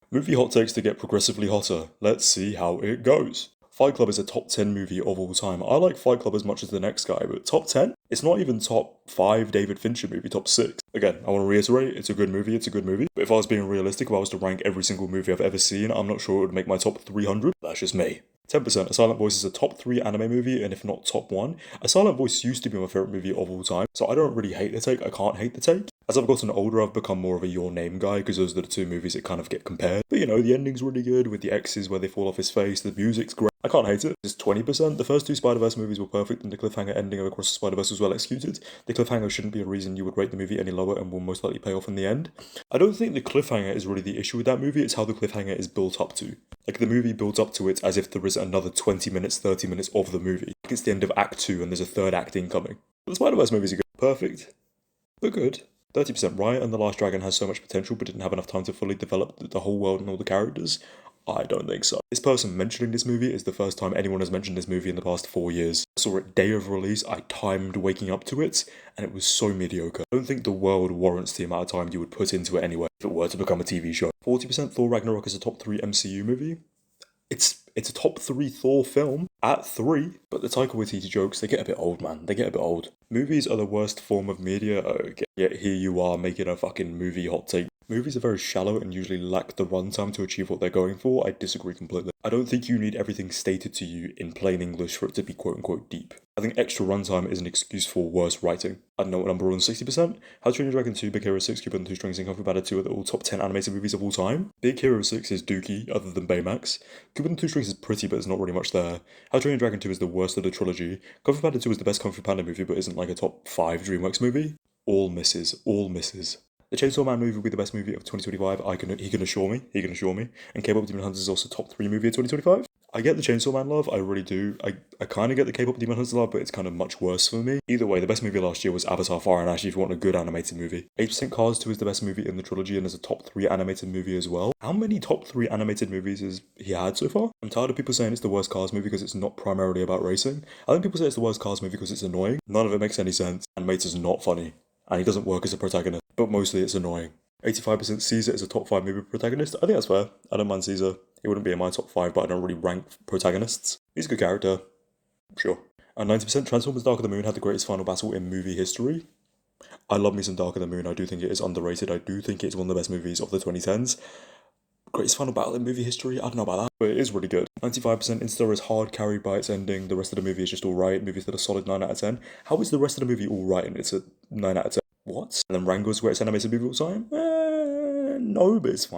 Movie hot takes to get progressively hotter. Let's see how it goes. Fight Club is a top 10 movie of all time. I like Fight Club as much as the next guy, but top 10? It's not even top 5 David Fincher movie, top 6. Again, I want to reiterate, it's a good movie, it's a good movie. But if I was being realistic, if I was to rank every single movie I've ever seen, I'm not sure it would make my top 300. That's just me. 10%. A Silent Voice is a top 3 anime movie, and if not top 1. A Silent Voice used to be my favourite movie of all time, so I don't really hate the take, I can't hate the take. As I've gotten older, I've become more of a Your Name guy, because those are the two movies that kind of get compared. But you know, the ending's really good, with the X's where they fall off his face, the music's great. I can't hate it. It's 20%. The first two Spider-Verse movies were perfect, and the cliffhanger ending of Across the Spider-Verse was well executed. The cliffhanger shouldn't be a reason you would rate the movie any lower and will most likely pay off in the end. I don't think the cliffhanger is really the issue with that movie, it's how the cliffhanger is built up to. Like, the movie builds up to it as if there is another 20 minutes, 30 minutes of the movie. Like it's the end of Act 2 and there's a third act incoming. But the Spider-Verse movies are good. Perfect, but good. 30% Riot and The Last Dragon has so much potential but didn't have enough time to fully develop the whole world and all the characters. I don't think so. This person mentioning this movie is the first time anyone has mentioned this movie in the past 4 years. I saw it day of release, I timed waking up to it, and it was so mediocre. I don't think the world warrants the amount of time you would put into it anyway if it were to become a TV show. 40% Thor Ragnarok is a top 3 MCU movie. It's a top 3 Thor film at 3, but the Taika Waititi jokes, they get a bit old, man. They get a bit old. Movies are the worst form of media. Okay. Yet here you are making a fucking movie hot take. Movies are very shallow and usually lack the runtime to achieve what they're going for. I disagree completely. I don't think you need everything stated to you in plain English for it to be quote unquote deep. I think extra runtime is an excuse for worse writing. I don't know what number we're on, 60%? How to Train Your Dragon 2, Big Hero 6, Cupid and Two Strings, and Kung Fu Panda 2 are the all top 10 animated movies of all time. Big Hero 6 is dookie, other than Baymax. Cupid and Two Strings is pretty, but there's not really much there. How to Train Your Dragon 2 is the worst of the trilogy. Kung Fu Panda 2 is the best Kung Fu Panda movie, but isn't like a top 5 DreamWorks movie. All misses, all misses. The Chainsaw Man movie will be the best movie of 2025. He can assure me. He can assure me. And K-pop Demon Hunters is also top 3 movie of 2025. I get the Chainsaw Man love, I really do. I kind of get the K-pop Demon Hunters love, but it's kind of much worse for me. Either way, the best movie last year was Avatar Fire and Ash if you want a good animated movie. 8% Cars 2 is the best movie in the trilogy and is a top 3 animated movie as well. How many top 3 animated movies has he had so far? I'm tired of people saying it's the worst Cars movie because it's not primarily about racing. I think people say it's the worst Cars movie because it's annoying. None of it makes any sense. Animator's not funny. And he doesn't work as a protagonist. But mostly it's annoying. 85% Caesar is a top 5 movie protagonist. I think that's fair. I don't mind Caesar. He wouldn't be in my top 5, but I don't really rank protagonists. He's a good character. Sure. And 90% Transformers Dark of the Moon had the greatest final battle in movie history. I love me some Dark of the Moon. I do think it is underrated. I do think it's one of the best movies of the 2010s. Greatest final battle in movie history? I don't know about that, but it is really good. 95% Interstellar is hard carried by its ending. The rest of the movie is just alright. Movies that are solid 9 out of 10. How is the rest of the movie alright and it's a 9 out of 10? What? And then Rango's greatest animated movie of all time? No, but it's fine.